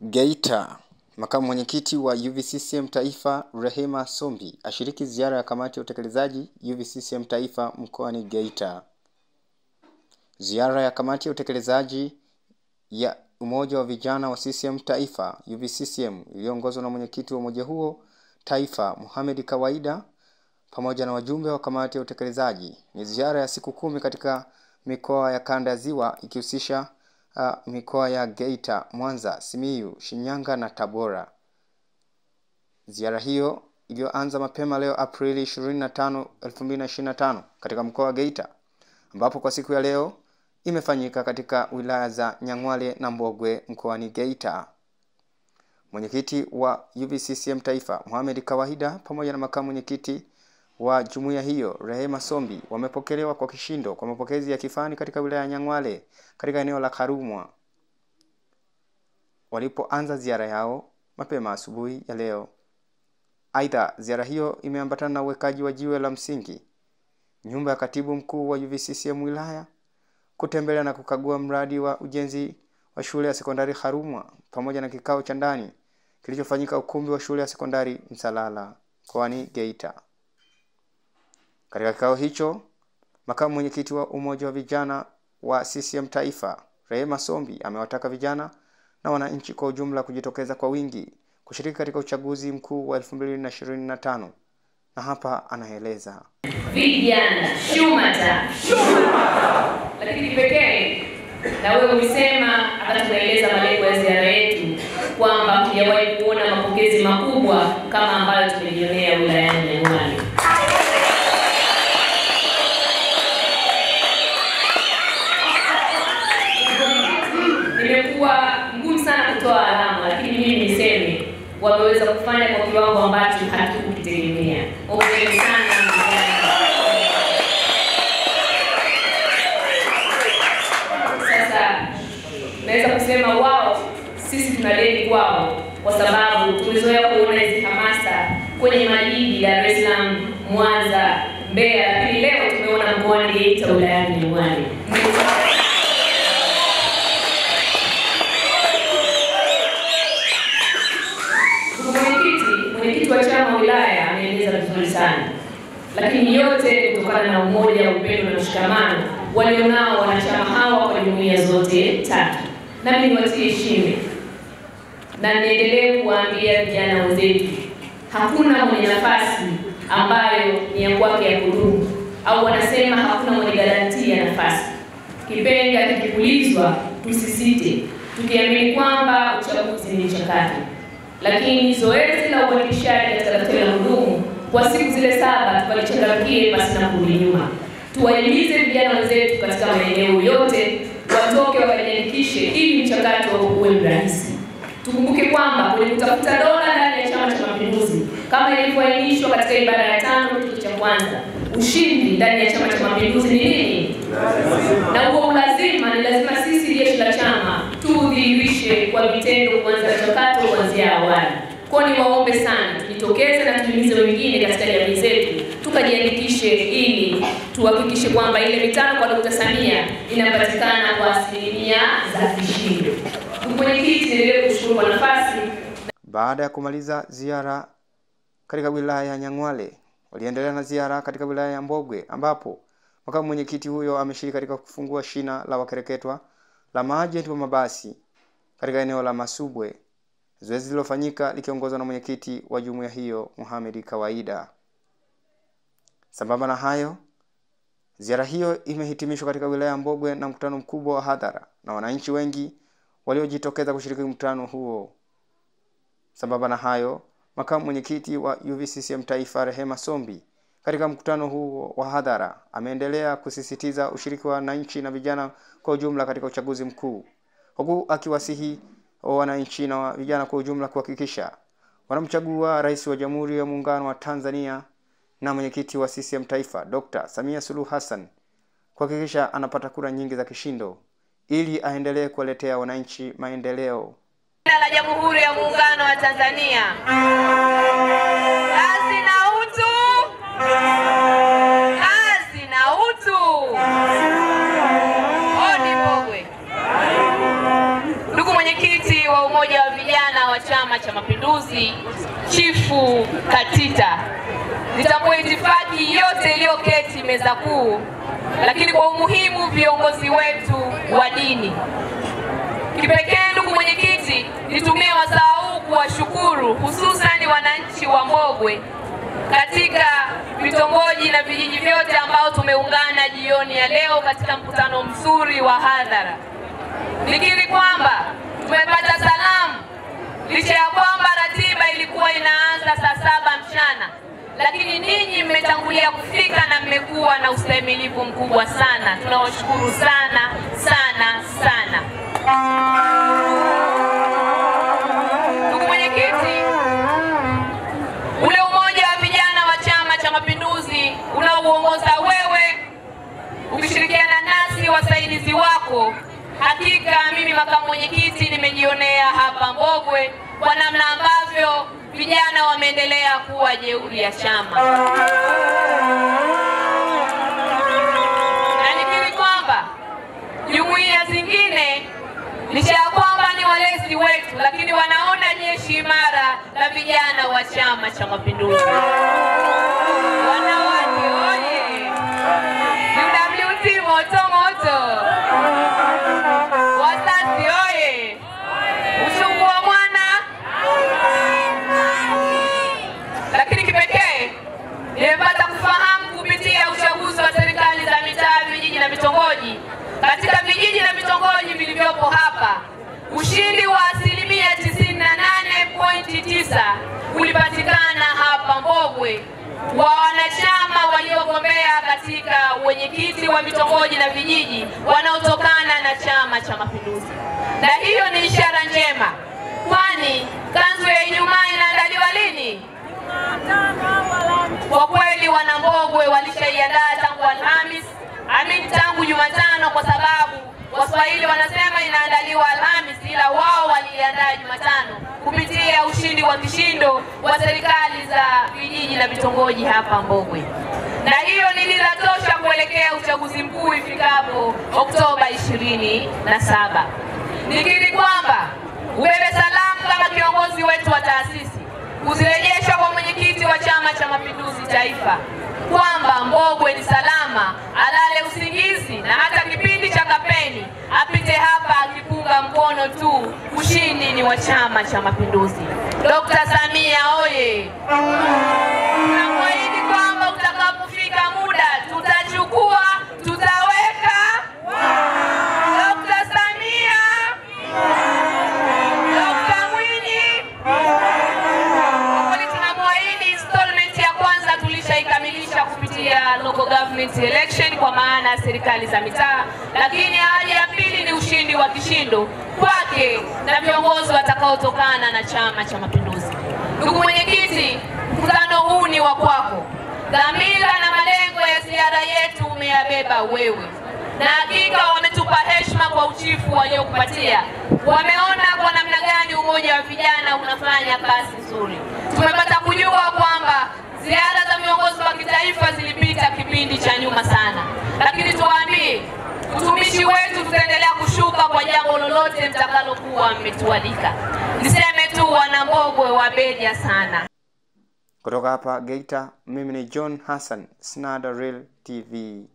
Geita. Makamu mwenyekiti wa UVCCM Taifa Rehema Sombi ashiriki ziara ya kamati ya utekelezaji UVCCM Taifa mkoani Geita. Ziara ya kamati ya utekelezaji ya Umoja wa Vijana wa CCM Taifa UVCCM iliyoongozwa na mwenyekiti wa umoja huo Taifa Mohamed Kawaida pamoja na wajumbe wa kamati ya utekelezaji ni ziara ya siku 10 katika mikoa ya kanda ya Ziwa ikihusisha mikoa ya Geita, Mwanza, Simiyu, Shinyanga na Tabora. Ziara hiyo iliyoanza mapema leo Aprili 25, 2025 katika mkoa wa Geita, ambapo kwa siku ya leo imefanyika katika wilaya za Nyang'hwale na Mbogwe mkoani Geita. Mwenyekiti wa UVCCM Taifa Mohamed Kawaida pamoja na makamu mwenyekiti wa jumuiya hiyo Rehema Sombi wamepokelewa kwa kishindo kwa mapokezi ya kifani katika wilaya ya Nyang'hwale katika eneo la Karumwa. Walipoanza ziara yao mapema asubuhi ya leo. Aidha, ziara hiyo imeambatana na uwekaji wa jiwe la msingi nyumba ya katibu mkuu wa UVCCM wilaya, kutembelea na kukagua mradi wa ujenzi wa shule ya sekondari Karumwa pamoja na kikao cha ndani kilichofanyika ukumbi wa shule ya sekondari Msalala mkoani Geita. Katika kikao hicho, makamu mwenyekiti wa Umoja wa Vijana wa CCM Taifa Rehema Sombi amewataka vijana na wananchi kwa ujumla kujitokeza kwa wingi kushiriki katika uchaguzi mkuu wa 2025. Na hapa anaeleza. Vijana shumata. Lakini pekee na wewe umesema akatueleza malengo ya ziara yetu kwamba hujawahi kuona mapokezi makubwa kama ambayo tumejionea wilayani Nyang'hwale. Nimekuwa ngumu sana kutoa alama, lakini mimi niseme wameweza kufanya kwa kiwango ambacho hatukitegemea. Hongereni sana. Sasa naweza kusema wao sisi tuna deni kwao kwa sababu tumezoea kuona hizi hamasa kwenye majiji Dar es Salaam, Mwanza, Mbeya, lakini leo tumeona mkoani Geita wilayani Nyang'hwale. Mwenyekiti wa chama wilaya ameeleza vizuri sana. Lakini yote kutokana na umoja, upendo na mshikamano walionao wanachama hawa kwa jumuiya zote tatu. Na mimi niwatie shime na niendelee kuambia vijana wenzetu, hakuna mwenye nafasi ambayo ni ya kwake ya kudumu, au wanasema hakuna mwenye garantia ya nafasi. Kipenga kikipulizwa tusisite, tukiamini kwamba uchaguzi ni mchakato. Lakini zoezi la uandikishaji katika daftari la kudumu kwa siku zile 7 tukalichangamkie basi na kurudi nyuma. Tuwahimize vijana wenzetu katika maeneo yote watoke wakajiandikishe ili mchakato uwe mrahisi. Tukumbuke kwamba kwenye kutafuta dola ndani ya Chama cha Mapinduzi, kama ilivyoainishwa katika ibara ya 5 kifungu cha kwanza, ushindi ndani ya Chama cha Mapinduzi ni nini? Na huo lazima ni lazima sisi jeshi la chama tudhihirishe kwa vitendo kuanza mchakato kuanzia awali. Kwa ni waombe sana tujitokeze na tuhimize wengine katika jamii zetu tukajiandikishe ili tuhakikishe kwamba ile mitano kwa Dr. Samia inapatikana kwa asilimia za kishindo. Mwenyekiti, niendelee kushukuru kwa nafasi. Baada ya kumaliza ziara katika wilaya ya Nyang'hwale, waliendelea na ziara katika wilaya ya Mbogwe ambapo makamu mwenyekiti huyo ameshiriki katika kufungua shina la wakereketwa la maajenti wa mabasi katika eneo la Masubwe. Zoezi lilofanyika likiongozwa na mwenyekiti wa jumuiya hiyo Mohamed Kawaida. Sambamba na hayo, ziara hiyo imehitimishwa katika wilaya ya Mbogwe na mkutano mkubwa wa hadhara na wananchi wengi waliojitokeza kushiriki mkutano huo. Sambamba na hayo, makamu mwenyekiti wa UVCCM Taifa Rehema Sombi katika mkutano huo wa hadhara ameendelea kusisitiza ushiriki wa wananchi na vijana kwa ujumla katika uchaguzi mkuu, huku akiwasihi wananchi na vijana kwa ujumla kuhakikisha wanamchagua Rais wa Jamhuri ya Muungano wa Tanzania na mwenyekiti wa CCM Taifa Dr. Samia Suluhu Hassan kuhakikisha anapata kura nyingi za kishindo ili aendelee kuwaletea wananchi maendeleo. La Jamhuri ya Muungano wa Tanzania. Kazi na utu. Kazi na utu. Odi Mbogwe. Ndugu mwenyekiti wa Umoja wa Vijana wa Chama cha Mapinduzi, Chifu Katita. Nitambue itifaki yote iliyoketi meza kuu, lakini kwa umuhimu viongozi wetu wa dini. Kipekee ndugu mwenyekiti, nitumie wasaa huu kuwashukuru hususan wananchi wa Mbogwe katika vitongoji na vijiji vyote ambao tumeungana jioni ya leo katika mkutano mzuri wa hadhara. Nikiri kwamba tumepata salamu licha ya kwamba ratiba ilikuwa inaanza saa 7 mchana, lakini ninyi mmetangulia kufika na mmekuwa na ustahimilivu mkubwa sana. Tunawashukuru sana sana sana. Ndugu mwenyekiti, ule umoja wa vijana wa Chama cha Mapinduzi unaoongoza wewe ukishirikiana nasi wasaidizi wako, hakika mimi makamu mwenyekiti nimejionea hapa Mbogwe kwa namna ambavyo vijana wameendelea kuwa jeuri ya chama. Na nikiri kwamba jumuiya zingine licha ya kwamba ni walezi wetu, lakini wanaona jeshi imara la vijana wa Chama cha Mapinduzi. Wanawake oye! UWT moto moto! Wazazi oye! Uchungu wa mwana! Lakini kipekee nimepata kufahamu kupitia uchaguzi wa serikali za mitaa, vijiji na vitongoji, katika vijiji na vitongoji vilivyopo hapa, ushindi wa 98.9 ulipatikana hapa Mbogwe wa wanachama waliogombea katika wenyekiti wa vitongoji na vijiji wanaotokana na Chama cha Mapinduzi. Na hiyo ni ishara njema, kwani kanzu ya Ijumaa inaandaliwa lini? Kwa kweli wana Mbogwe walishaiandaa tangu Alhamisi, tangu Jumatano, kwa sababu Waswahili wanasema inaandaliwa Alhamisi, ila wao waliandaa Jumatano kupitia ushindi wa kishindo wa serikali za vijiji na vitongoji hapa Mbogwe. Na hiyo ni dira tosha kuelekea uchaguzi mkuu ifikapo Oktoba 27. Nikiri kwamba ubebe salamu kama kiongozi wetu wa taasisi kuzirejesha kwa mwenyekiti wa Chama cha Mapinduzi Taifa kwamba Mbogwe ni salama, alale usingizi, na hata kipindi cha kampeni apite hapa akipunga mkono tu. Ushindi ni wa Chama cha Mapinduzi. Dr. Samia oye! Nakuahidi kwamba utakapofika muda tutachukua, tutaweka. Dr. Samia, Dr. Mwinyi, tunamwahidi installment ya kwanza tulishaikamilisha kupitia local government election, kwa maana ya serikali za mitaa, lakini ahadi ya pili ni ushindi wa kishindo kwake na viongozi watakaotokana na Chama cha Mapinduzi. Ndugu mwenyekiti, mkutano huu ni wa kwako. Dhamira na malengo ya ziara yetu umeyabeba wewe, na hakika wametupa heshima kwa uchifu waliokupatia. Wameona kwa namna gani umoja wa vijana unafanya kazi nzuri. Tumepata kujua kwamba ziara za viongozi wa kitaifa zilipita kipindi cha nyuma sana, lakini tuwaambie utumishi wetu tutaendelea kushuka kwa jambo lolote mtakalokuwa mmetualika. Niseme tu wana Mbogwe wabeja sana. Kutoka hapa Geita, mimi ni John Hassan, Snada Real TV.